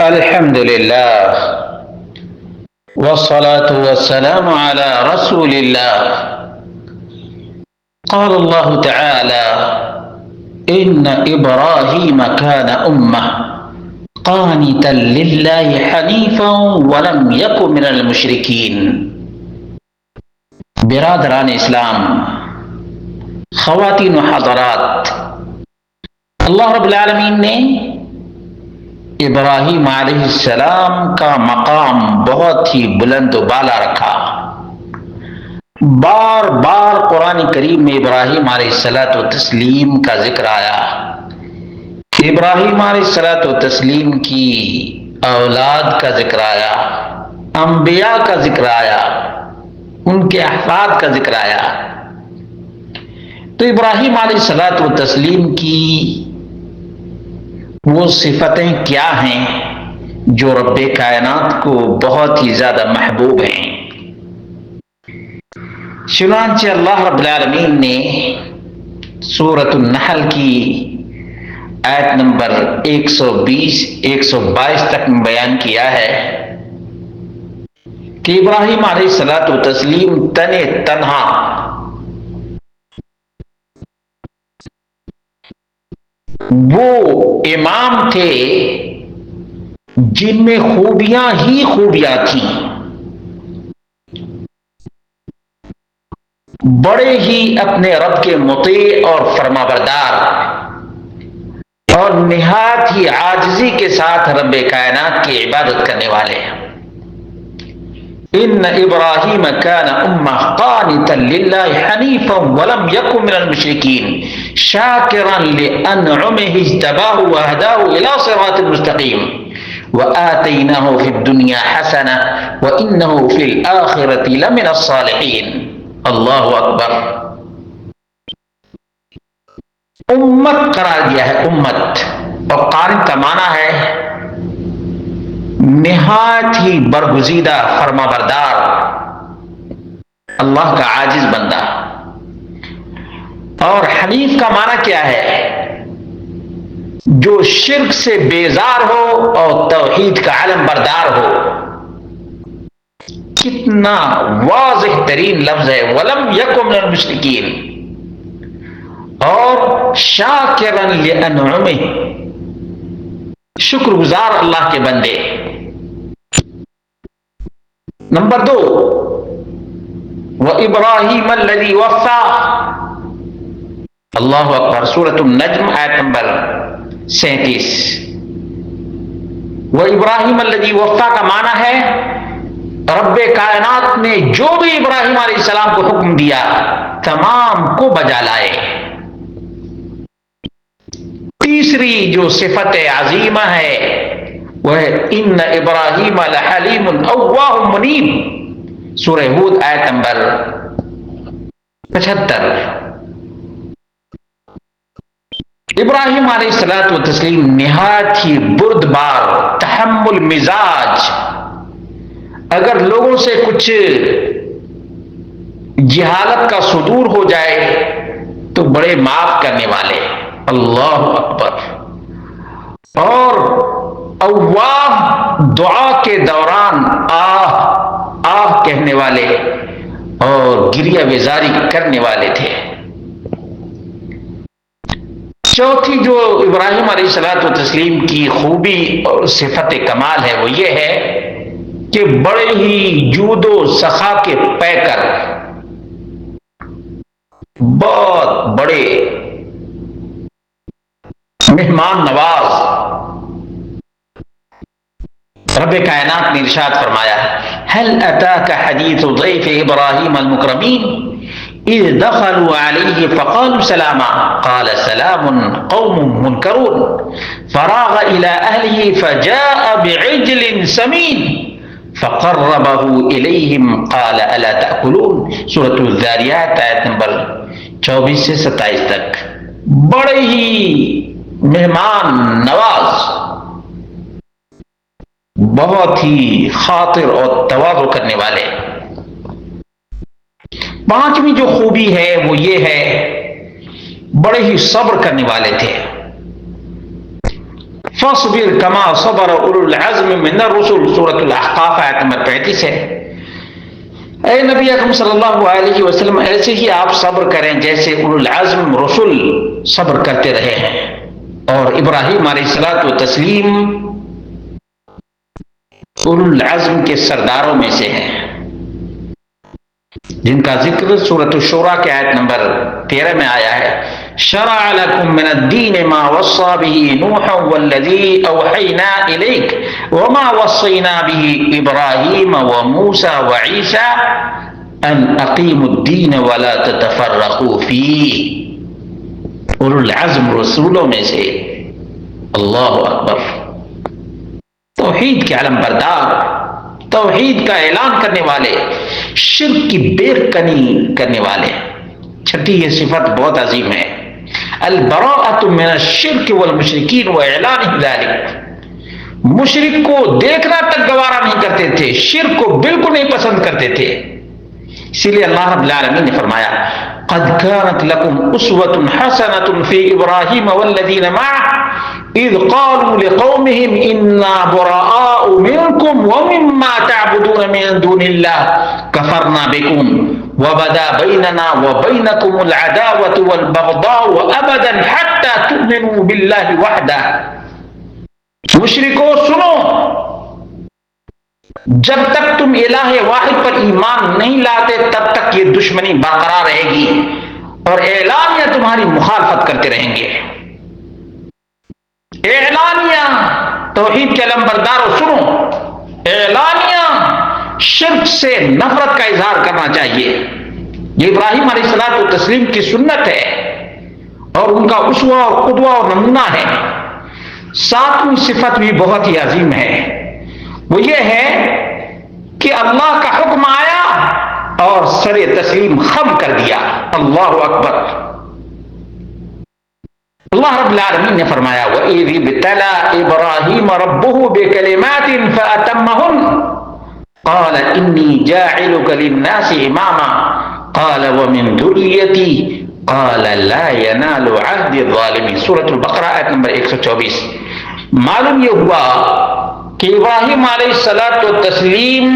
الحمد لله والصلاة والسلام على رسول الله. قال الله تعالى: إن إبراهيم كان أمة قانتا لله حنيفا ولم يكن من المشركين. برادران اسلام، خواتین و حضرات، اللہ رب العالمین نے ابراہیم علیہ السلام کا مقام بہت ہی بلند و بالا رکھا. بار بار قرآن کریم میں ابراہیم علیہ الصلوۃ والتسلیم کا ذکر آیا. ابراہیم علیہ الصلوۃ والتسلیم کی اولاد کا ذکر آیا، انبیاء کا ذکر آیا، ان کے احفاد کا ذکر آیا. تو ابراہیم علیہ الصلوۃ والتسلیم کی وہ صفتیں کیا ہیں جو رب کائنات کو بہت ہی زیادہ محبوب ہیں؟ چنانچہ اللہ رب العالمین نے سورۃ النحل کی آیت نمبر 120 122 تک میں بیان کیا ہے کہ ابراہیم علیہ الصلوۃ والتسلیم تنہا وہ امام تھے جن میں خوبیاں ہی خوبیاں تھیں. بڑے ہی اپنے رب کے مطیع اور فرما بردار اور نہایت ہی عاجزی کے ساتھ رب کائنات کی عبادت کرنے والے ہیں. ان ابراہیم کان امہ قانتا للہ حنیفا ولم یکن من المشرکین شاکرا لانعمہ اجتباہ وہداہ الی صراط مستقیم وآتیناہ فی الدنیا حسنہ وانہ فی الآخرۃ لمن الصالحین. اللہ اکبر. امت قرار دیا ہے، امت. اور قانت کا معنی ہے نہایت ہی برگزیدہ فرما بردار، اللہ کا عاجز بندہ. اور حنیف کا معنی کیا ہے؟ جو شرک سے بیزار ہو اور توحید کا علم بردار ہو. کتنا واضح ترین لفظ ہے، وَلَمْ يَكُنْ مِنَ الْمُشْرِكِينَ. اور شاکرا لِأَنْعُمِهِ، شکر گزار اللہ کے بندے. نمبر 2، وَإِبْرَاهِيمَ الَّذِي وَفَّى. اللہ اکبر. سورۃ النجم آیت نمبر 37. وَإِبْرَاهِيمَ الَّذِي وَفَّى کا معنی ہے رب کائنات نے جو بھی ابراہیم علیہ السلام کو حکم دیا تمام کو بجا لائے. تیسری جو صفت عظیمہ ہے وہ ہے ان ابراہیم لحلیم اوواہ منیب. سورہ ہود آیت نمبر 75. ابراہیم علیہ الصلوۃ والتسلیم نہایت ہی بردبار، تحمل مزاج. اگر لوگوں سے کچھ جہالت کا صدور ہو جائے تو بڑے معاف کرنے والے. اللہ اکبر. اور اواہ دعا کے دوران آہ آہ کہنے والے اور گریہ بیزاری کرنے والے تھے. چوتھی جو ابراہیم علیہ الصلوۃ والتسلیم کی خوبی اور صفت کمال ہے وہ یہ ہے کہ بڑے ہی جود و سخا کے پیکر، بہت بڑے مہمان نواز. رب کائنات نے ارشاد فرمایا: هل اتاك حدیث ضیف ابراہیم المکرمین اذ دخلوا علیہ فقالوا سلاما قال سلام قوم منکرون فراغ الى اہلہ فجاء بعجل سمین فقربه الیہم قال الا تأکلون. سورۃ الذاریات آیت نمبر 24 سے 27 تک. بڑے ہی مہمان نواز، بہت ہی خاطر اور تواضع کرنے والے. پانچویں جو خوبی ہے وہ یہ ہے بڑے ہی صبر کرنے والے تھے. فاصبر کما صبر اولو العزم من الرسل، سورۃ الاحقاف آیت نمبر 35 ہے۔ اے نبی اکرم صلی اللہ علیہ وسلم، ایسے ہی آپ صبر کریں جیسے اولو العزم رسل صبر کرتے رہے ہیں۔ اور ابراہیم علیہ الصلوۃ والتسلیم اولو العزم کے سرداروں میں سے ہیں، جن کا ذکر سورۃ الشورى کے آیت نمبر 13 میں آیا ہے۔ شرع لكم من الدين ما وصى به نوحا والذي اوحينا اليك وما وصينا به ابراهيم وموسى وعيسى ان اقيموا الدين ولا تتفرقوا فيه۔ اولو العزم رسولوں میں سے، اللہ اکبر، توحید کے علم بردار، توحید کا اعلان کرنے والے، شرک کی بے کنی کرنے والے۔ چھٹی یہ صفت بہت عظیم ہے، البراءۃ من الشرک والمشرکین واعلان ذلک۔ مشرک کو دیکھنا تک گوارا نہیں کرتے تھے، شرک کو بالکل نہیں پسند کرتے تھے۔ اسی لیے اللہ رب العالمین نے فرمایا قد كانت لكم اسوة حسنة في ابراہیم والذین معه اذ قالوا لقومهم انا براء منكم ومما تعبدون من دون الله كفرنا بكم وبدا بيننا وبينكم العداوة والبغضاء ابدا حتى تؤمنوا بالله وحده۔ مشرکو سنو، جب تک تم الہ واحد پر ایمان نہیں لاتے تب تک یہ دشمنی برقرار رہے گی اور اعلانیہ تمہاری مخالفت کرتے رہیں گے۔ اعلانیہ توحید کے علمبرداروں سنو، اعلانیہ شرک سے نفرت کا اظہار کرنا چاہیے۔ یہ ابراہیم علیہ الصلوۃ والتسلیم کی سنت ہے اور ان کا اسوہ اور قدوہ اور نمونہ ہے۔ ساتویں صفت بھی بہت ہی عظیم ہے، وہ یہ ہے کہ اللہ کا حکم آیا اور سر تسلیم خم کر دیا۔ اللہ اکبر۔ اللہ رب العالمین نے فرمایا وَإِذِ ابْتَلَىٰ إِبْرَاهِيمَ رَبُّهُ بِكَلِمَاتٍ فَأَتَمَّهُنَّ قَالَ إِنِّي جَاعِلُكَ لِلنَّاسِ إِمَامًا قَالَ وَمِن ذُرِّيَّتِي قَالَ لَا يَنَالُ عَهْدِي الظَّالِمِينَ، سورۃ البقرہ آیت نمبر 124۔ معلوم یہ ہوا کہ ابراہیم علیہ الصلوۃ والتسلیم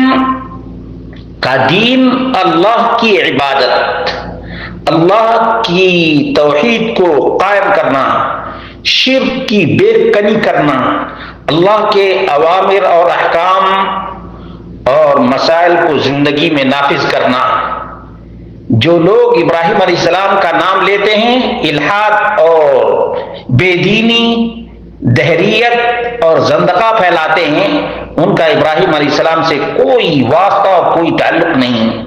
کا دین اللہ کی عبادت، اللہ کی توحید کو قائم کرنا، شرک کی بے کنی کرنا، اللہ کے اوامر اور احکام اور مسائل کو زندگی میں نافذ کرنا۔ جو لوگ ابراہیم علیہ السلام کا نام لیتے ہیں، الحاد اور بے دینی، دہریت اور زندقہ پھیلاتے ہیں، ان کا ابراہیم علیہ السلام سے کوئی واسطہ اور کوئی تعلق نہیں۔